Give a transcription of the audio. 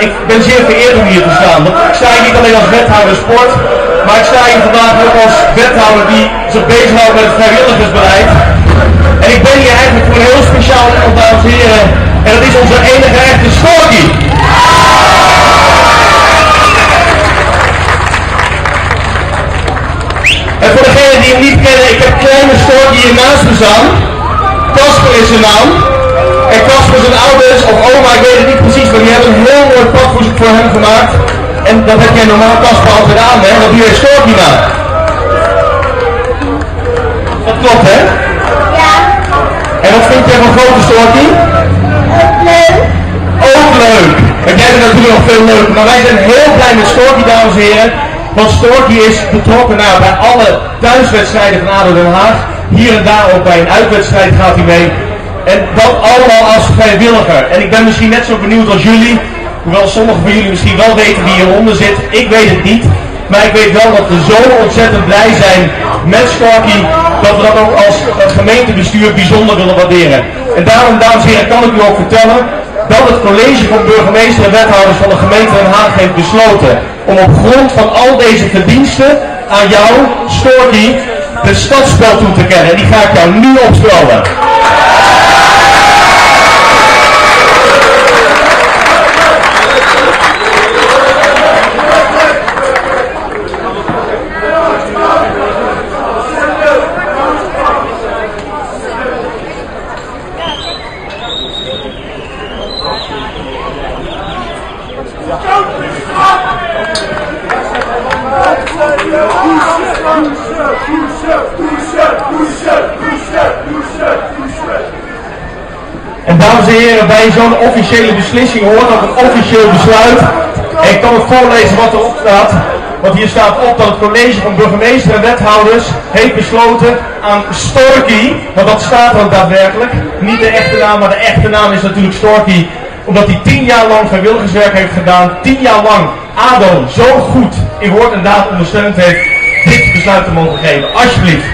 Ik ben zeer vereerd om hier te staan. Want ik sta hier niet alleen als wethouder sport, maar ik sta hier vandaag ook als wethouder die zich bezighoudt met het vrijwilligersbeleid. En ik ben hier eigenlijk voor een heel speciaal iemand, dames en heren. En dat is onze enige echte Storky. En voor degenen die hem niet kennen, ik heb kleine Storky hier naast me staan. Casper is zijn naam. En Casper zijn ouders of oma, ik weet het niet precies, maar die hebben een heel mooi pak voor hem gemaakt. En dat heb jij normaal Casper altijd aan, hè? Want hier is Storky na. Dat klopt, hè? Ja. En wat vind jij van grote Storky? Leuk. Ook leuk. En jij bent natuurlijk nog veel leuker. Maar wij zijn heel blij met Storky, dames en heren. Want Storky is betrokken bij alle thuiswedstrijden van ADO Den Haag. Hier en daar ook bij een uitwedstrijd gaat hij mee. En dat allemaal als vrijwilliger. En ik ben misschien net zo benieuwd als jullie. Hoewel sommigen van jullie misschien wel weten wie hieronder zit. Ik weet het niet. Maar ik weet wel dat we zo ontzettend blij zijn met Storky. Dat we dat ook als gemeentebestuur bijzonder willen waarderen. En daarom, dames en heren, kan ik u ook vertellen dat het college van burgemeester en wethouders van de gemeente Den Haag heeft besloten om op grond van al deze verdiensten aan jou, Storky, het stadsspel toe te kennen. En die ga ik jou nu opspelden. En dames en heren, bij zo'n officiële beslissing hoort ook een officieel besluit. En ik kan het voorlezen wat erop staat. Want hier staat op dat het college van burgemeester en wethouders heeft besloten aan Storky. Want dat staat er daadwerkelijk. Niet de echte naam, maar de echte naam is natuurlijk Storky. Omdat hij 10 jaar lang vrijwilligerswerk heeft gedaan. 10 jaar lang ADO zo goed in woord en daad ondersteund heeft. Dit besluit te mogen geven. Alsjeblieft.